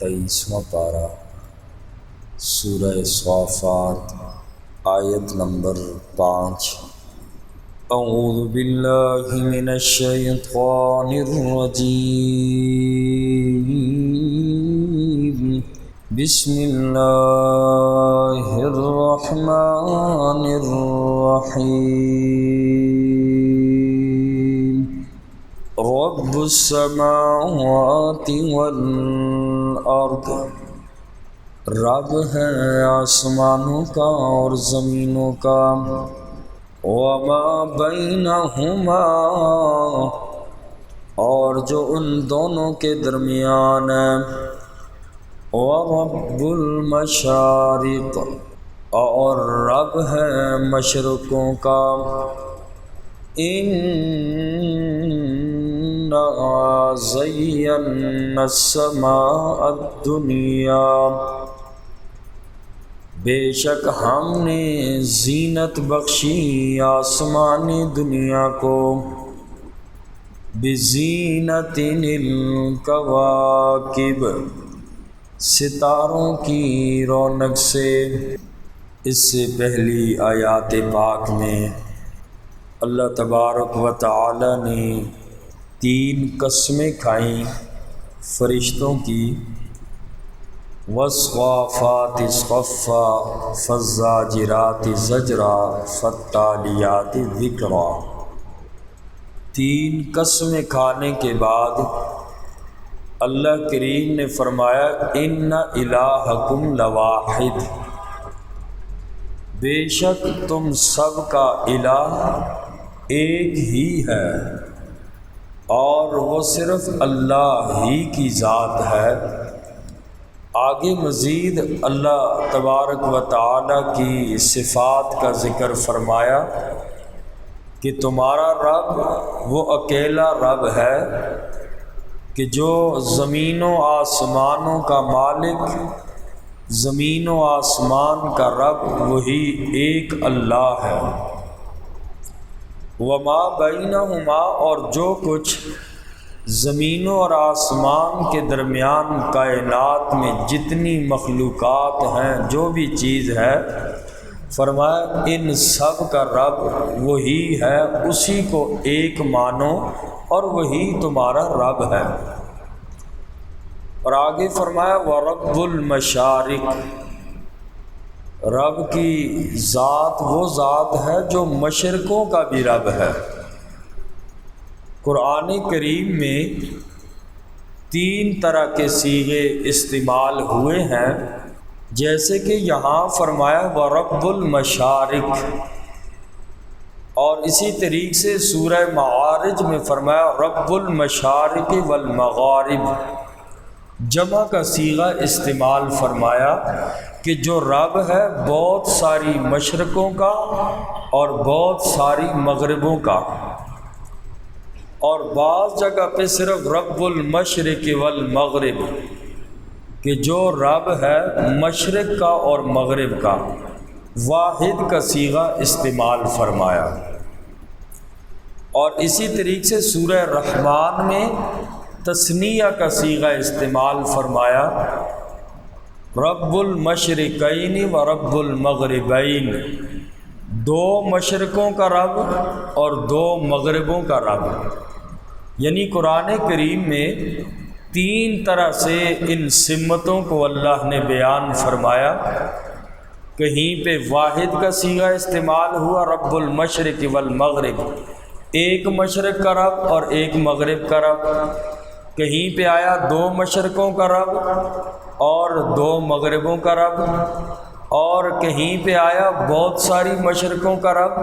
23واں پارہ سورہ صافات آیت نمبر 5۔ اعوذ باللہ من الشیطان الرجیم، بسم اللہ الرحمن الرحیم۔ رب السماوات والارض، رب ہے آسمانوں کا اور زمینوں کا، وما بینہما، اور جو ان دونوں کے درمیان ہے، ورب المشارق، اور رب ہے مشرقوں کا۔ اِنَّا زَيَّنَّا السَّمَاءَ الدُّنْيَا، بے شک ہم نے زینت بخشی آسمانی دنیا کو، بِزِینَةٍ الْکَوَاکِبِ، ستاروں کی رونق سے۔ اس سے پہلی آیات پاک میں اللہ تبارک و تعالی نے 3 قسمیں کھائیں فرشتوں کی، وَالصَّافَّاتِ صَفًّا، فَالزَّاجِرَاتِ زَجْرًا، فَالتَّالِيَاتِ ذِکْرًا۔ 3 قسمیں کھانے کے بعد اللہ کریم نے فرمایا اِنَّ إِلَٰهَكُمْ لَوَاحِدٌ، بے شک تم سب کا الہ ایک ہی ہے، اور وہ صرف اللہ ہی کی ذات ہے۔ آگے مزید اللہ تبارک و تعالی کی صفات کا ذکر فرمایا کہ تمہارا رب وہ اکیلا رب ہے کہ جو زمین و آسمانوں کا مالک، زمین و آسمان کا رب وہی ایک اللہ ہے۔ وما بینہما، اور جو کچھ زمینوں اور آسمان کے درمیان کائنات میں جتنی مخلوقات ہیں، جو بھی چیز ہے، فرمایا ان سب کا رب وہی ہے، اسی کو ایک مانو اور وہی تمہارا رب ہے۔ اور آگے فرمایا وَرَبُّ الْمَشَارِقِ، رب کی ذات وہ ذات ہے جو مشرقوں کا بھی رب ہے۔ قرآن کریم میں 3 طرح کے صیغے استعمال ہوئے ہیں، جیسے کہ یہاں فرمایا وَرَبُّ الْمَشَارِقِ، اور اسی طریقے سے سورہ معارج میں فرمایا رب المشارق والمغارب، جمع کا صیغہ استعمال فرمایا کہ جو رب ہے بہت ساری مشرقوں کا اور بہت ساری مغربوں کا، اور بعض جگہ پہ صرف رب المشرق والمغرب، کہ جو رب ہے مشرق کا اور مغرب کا، واحد کا صیغہ استعمال فرمایا۔ اور اسی طریقے سے سورہ رحمان میں تثنیہ کا صیغہ استعمال فرمایا، رب المشرقین و رب المغربین، 2 مشرقوں کا رب اور 2 مغربوں کا رب۔ یعنی قرآن کریم میں 3 طرح سے ان سمتوں کو اللہ نے بیان فرمایا۔ کہیں پہ واحد کا صیغہ استعمال ہوا رب المشرق والمغرب، ایک مشرق کا رب اور ایک مغرب کا رب۔ کہیں پہ آیا 2 مشرقوں کا رب اور 2 مغربوں کا رب، اور کہیں پہ آیا بہت ساری مشرقوں کا رب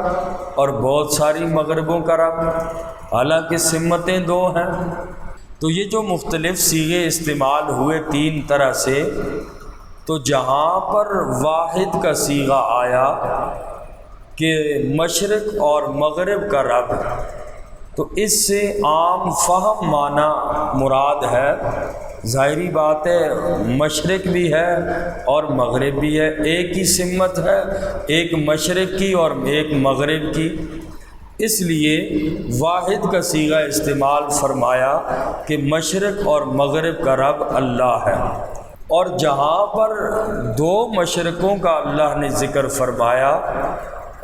اور بہت ساری مغربوں کا رب، حالانکہ سمتیں 2 ہیں۔ تو یہ جو مختلف صیغے استعمال ہوئے 3 طرح سے، تو جہاں پر واحد کا صیغہ آیا کہ مشرق اور مغرب کا رب، تو اس سے عام فہم معنی مراد ہے۔ ظاہری بات ہے مشرق بھی ہے اور مغرب بھی ہے، ایک ہی سمت ہے، ایک مشرق کی اور ایک مغرب کی، اس لیے واحد کا صیغہ استعمال فرمایا کہ مشرق اور مغرب کا رب اللہ ہے۔ اور جہاں پر دو مشرقوں کا اللہ نے ذکر فرمایا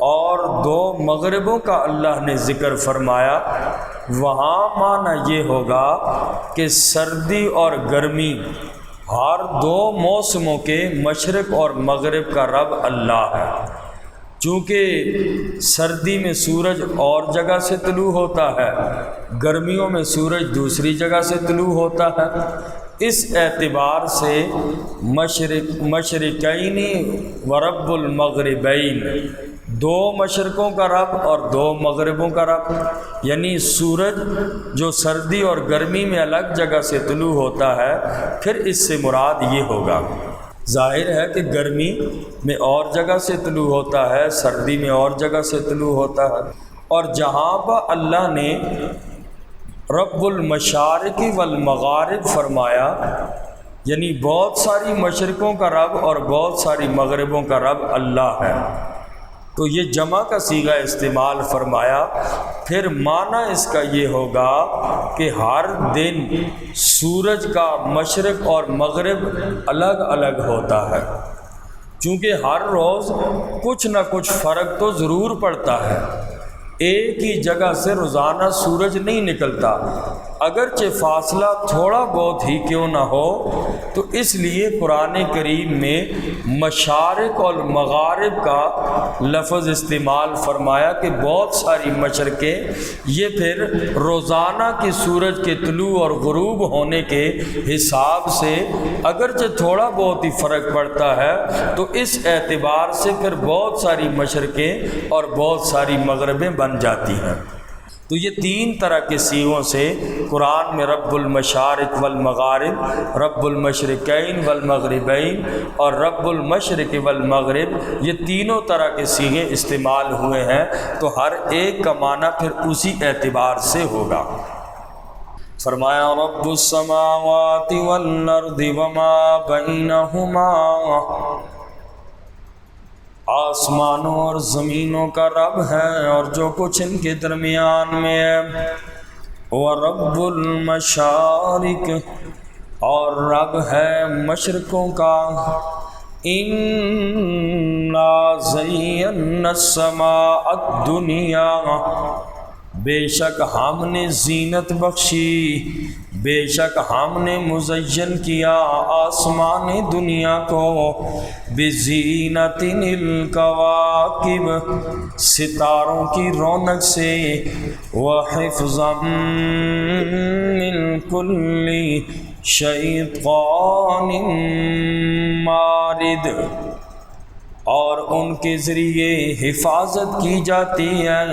اور دو مغربوں کا اللہ نے ذکر فرمایا، وہاں معنی یہ ہوگا کہ سردی اور گرمی ہر دو موسموں کے مشرق اور مغرب کا رب اللہ ہے۔ چونکہ سردی میں سورج اور جگہ سے طلوع ہوتا ہے، گرمیوں میں سورج دوسری جگہ سے طلوع ہوتا ہے، اس اعتبار سے مشرقین و رب المغربین، دو مشرقوں کا رب اور دو مغربوں کا رب، یعنی سورج جو سردی اور گرمی میں الگ جگہ سے طلوع ہوتا ہے، پھر اس سے مراد یہ ہوگا۔ ظاہر ہے کہ گرمی میں اور جگہ سے طلوع ہوتا ہے، سردی میں اور جگہ سے طلوع ہوتا ہے، اور جہاں پر اللہ نے رب المشارق والمغارب فرمایا، یعنی بہت ساری مشرقوں کا رب اور بہت ساری مغربوں کا رب اللہ ہے، تو یہ جمع کا صیغہ استعمال فرمایا۔ پھر معنی اس کا یہ ہوگا کہ ہر دن سورج کا مشرق اور مغرب الگ الگ ہوتا ہے، چونکہ ہر روز کچھ نہ کچھ فرق تو ضرور پڑتا ہے، ایک ہی جگہ سے روزانہ سورج نہیں نکلتا، اگرچہ فاصلہ تھوڑا بہت ہی کیوں نہ ہو، تو اس لیے قرآن کریم میں مشارق اور مغارب کا لفظ استعمال فرمایا کہ بہت ساری مشرقیں، یہ پھر روزانہ کی سورج کے طلوع اور غروب ہونے کے حساب سے اگرچہ تھوڑا بہت ہی فرق پڑتا ہے، تو اس اعتبار سے پھر بہت ساری مشرقیں اور بہت ساری مغربیں بن جاتی ہیں۔ تو یہ تین طرح کے صیغوں سے قرآن میں رب المشارق والمغارب، رب المشرقین والمغربین اور رب المشرق والمغرب، یہ تینوں طرح کے صیغے استعمال ہوئے ہیں، تو ہر ایک کا معنی پھر اسی اعتبار سے ہوگا۔ فرمایا رب السماوات والارض وما بینہما، آسمانوں اور زمینوں کا رب ہے اور جو کچھ ان کے درمیان میں ہے، وَرَبُّ الْمَشَارِقِ، اور رب ہے مشرقوں کا، إِنَّا زَيَّنَّا السَّمَاءَ الدُّنْيَا، بے شک ہم نے زینت بخشی، بے شک ہم نے مزین کیا آسمان دنیا کو، بزینت الکواکب، ستاروں کی رونق سے، وحفظا من کل شیطان مارد، اور ان کے ذریعے حفاظت کی جاتی ہے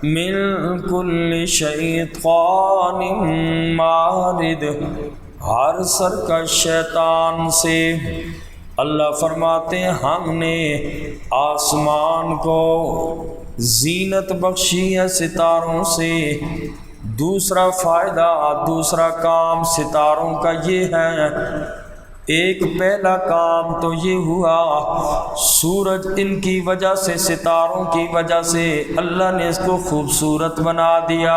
من کل شیطان مارد، ہر سرکش شیطان سے۔ اللہ فرماتے ہیں ہم نے آسمان کو زینت بخشی ہے ستاروں سے۔ دوسرا فائدہ، دوسرا کام ستاروں کا یہ ہے، ایک پہلا کام تو یہ ہوا سورج ان کی وجہ سے، ستاروں کی وجہ سے اللہ نے اس کو خوبصورت بنا دیا۔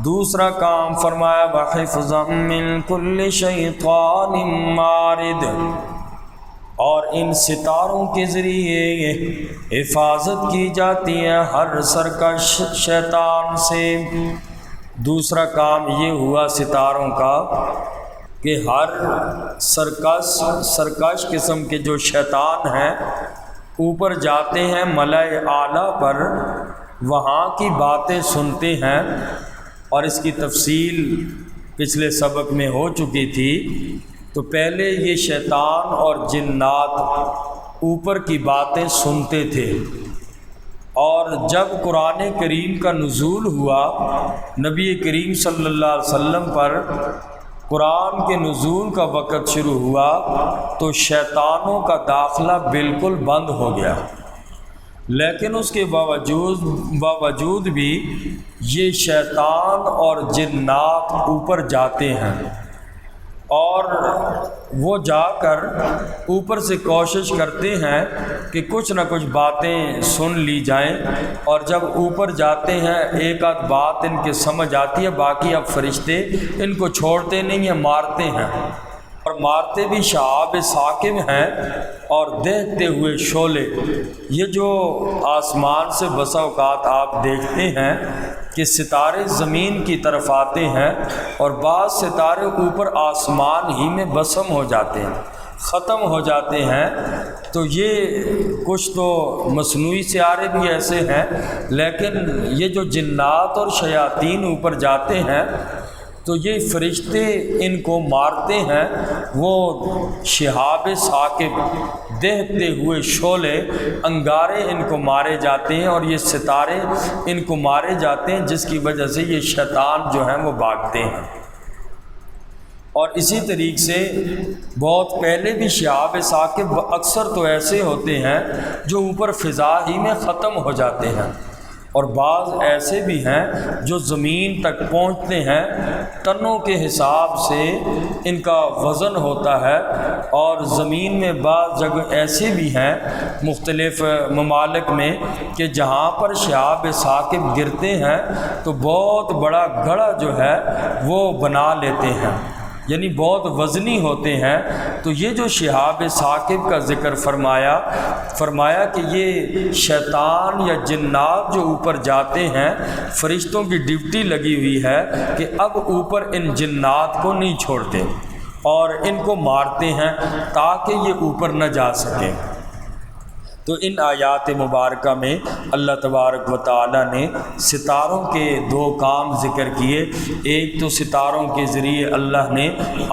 دوسرا کام فرمایا وَحِفْظًا مِّن كُلِّ شَيْطَانٍ مَارِدٍ، اور ان ستاروں کے ذریعے حفاظت کی جاتی ہے ہر سرکش شیطان سے۔ دوسرا کام یہ ہوا ستاروں کا کہ ہر سرکش قسم کے جو شیطان ہیں اوپر جاتے ہیں ملائے اعلیٰ پر، وہاں کی باتیں سنتے ہیں، اور اس کی تفصیل پچھلے سبق میں ہو چکی تھی۔ تو پہلے یہ شیطان اور جنات اوپر کی باتیں سنتے تھے، اور جب قرآن کریم کا نزول ہوا، نبی کریم صلی اللہ علیہ وسلم پر قرآن کے نزول کا وقت شروع ہوا، تو شیطانوں کا داخلہ بالکل بند ہو گیا، لیکن اس کے باوجود بھی یہ شیطان اور جنات اوپر جاتے ہیں، اور وہ جا کر اوپر سے کوشش کرتے ہیں کہ کچھ نہ کچھ باتیں سن لی جائیں، اور جب اوپر جاتے ہیں ایک آدھ بات ان کے سمجھ آتی ہے، باقی اب فرشتے ان کو چھوڑتے نہیں ہیں، مارتے ہیں۔ اور مارتے بھی شہاب ثاقب ہیں اور دہتے ہوئے شعلے۔ یہ جو آسمان سے بسا اوقات آپ دیکھتے ہیں کہ ستارے زمین کی طرف آتے ہیں اور بعض ستارے اوپر آسمان ہی میں بسم ہو جاتے ہیں، ختم ہو جاتے ہیں، تو یہ کچھ تو مصنوعی سیارے بھی ایسے ہیں، لیکن یہ جو جنات اور شیاطین اوپر جاتے ہیں تو یہ فرشتے ان کو مارتے ہیں، وہ شہاب ثاقب دہتے ہوئے شعلے انگارے ان کو مارے جاتے ہیں، اور یہ ستارے ان کو مارے جاتے ہیں، جس کی وجہ سے یہ شیطان جو ہیں وہ بھاگتے ہیں۔ اور اسی طریقے سے بہت پہلے بھی شہاب ثاقب اکثر تو ایسے ہوتے ہیں جو اوپر فضا ہی میں ختم ہو جاتے ہیں، اور بعض ایسے بھی ہیں جو زمین تک پہنچتے ہیں، ٹنوں کے حساب سے ان کا وزن ہوتا ہے، اور زمین میں بعض جگہ ایسے بھی ہیں مختلف ممالک میں کہ جہاں پر شہاب ثاقب گرتے ہیں تو بہت بڑا گڑھا جو ہے وہ بنا لیتے ہیں، یعنی بہت وزنی ہوتے ہیں۔ تو یہ جو شہاب ثاقب کا ذکر فرمایا کہ یہ شیطان یا جنات جو اوپر جاتے ہیں، فرشتوں کی ڈیوٹی لگی ہوئی ہے کہ اب اوپر ان جنات کو نہیں چھوڑتے اور ان کو مارتے ہیں تاکہ یہ اوپر نہ جا سکیں۔ تو ان آیات مبارکہ میں اللہ تبارک و تعالیٰ نے ستاروں کے دو کام ذکر کیے۔ ایک تو ستاروں کے ذریعے اللہ نے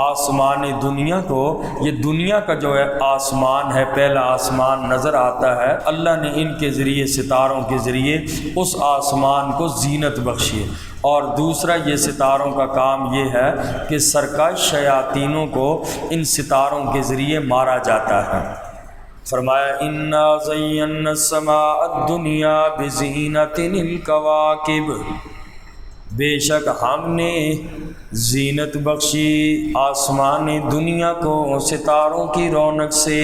آسمان دنیا کو، یہ دنیا کا جو ہے آسمان ہے، پہلا آسمان نظر آتا ہے، اللہ نے ان کے ذریعے، ستاروں کے ذریعے اس آسمان کو زینت بخشی۔ اور دوسرا یہ ستاروں کا کام یہ ہے کہ سرکش شیاطینوں کو ان ستاروں کے ذریعے مارا جاتا ہے۔ فرمایا انا زینا السماء الدنیا بزینۃ الکواکب، بے شک ہم نے زینت بخشی آسمان دنیا کو ستاروں کی رونق سے،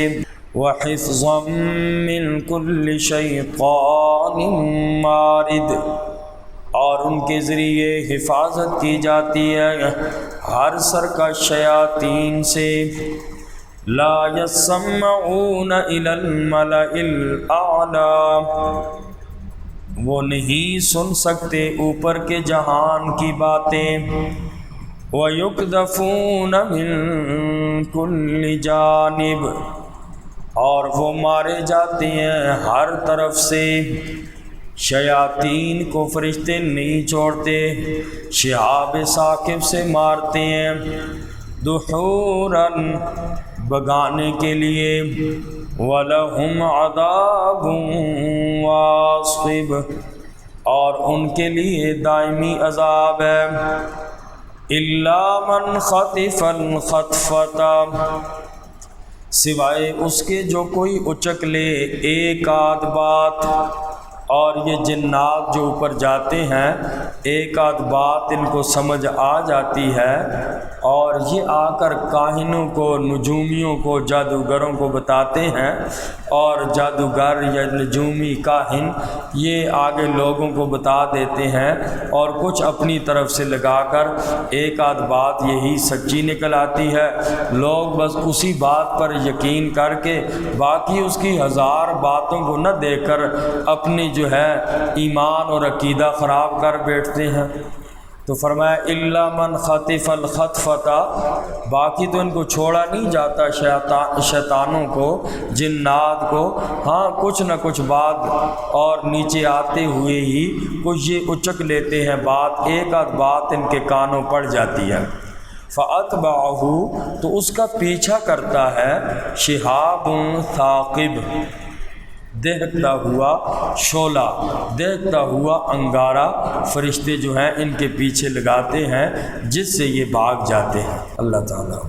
وحفظا من کل شیطان مارد، اور ان کے ذریعے حفاظت کی جاتی ہے ہر سرکش شیاطین سے۔ لا يسمعون إلى الملأ الأعلى، وہ نہیں سن سکتے اوپر کے جہان کی باتیں۔ وَيُقْذَفُونَ مِن كُلِّ جانب، اور وہ مارے جاتے ہیں ہر طرف سے۔ شیاطین کو فرشتے نہیں چھوڑتے، شہاب ثاقب سے مارتے ہیں، دحوراً بگانے کے لیے، وَلَهُمْ عَذَابٌ وَاصِبٌ، اور ان کے لیے دائمی عذاب ہے۔ إِلَّا مَنْ خَطِفَ الْخَطْفَةَ، سوائے اس کے جو کوئی اچک لے ایک آدھ بات۔ اور یہ جنات جو اوپر جاتے ہیں ایک آدھ بات ان کو سمجھ آ جاتی ہے، اور یہ آ کر کاہنوں کو، نجومیوں کو، جادوگروں کو بتاتے ہیں، اور جادوگر یا نجومی کاہن یہ آگے لوگوں کو بتا دیتے ہیں، اور کچھ اپنی طرف سے لگا کر ایک آدھ بات یہی سچی نکل آتی ہے۔ لوگ بس اسی بات پر یقین کر کے باقی اس کی ہزار باتوں کو نہ دیکھ کر اپنی جو ہے ایمان اور عقیدہ خراب کر بیٹھتے ہیں۔ تو فرمایا الا من خطف الخطفۃ، باقی تو ان کو چھوڑا نہیں جاتا شیطانوں کو، جنات کو، ہاں کچھ نہ کچھ بات اور نیچے آتے ہوئے ہی کچھ یہ اچک لیتے ہیں بات، ایک آدھ بات ان کے کانوں پڑ جاتی ہے۔ فَأَتْبَعَهُ، تو اس کا پیچھا کرتا ہے شہاب ثاقب، دیکھتا ہوا شعلہ، دیکھتا ہوا انگارہ، فرشتے جو ہیں ان کے پیچھے لگاتے ہیں جس سے یہ بھاگ جاتے ہیں۔ اللہ تعالیٰ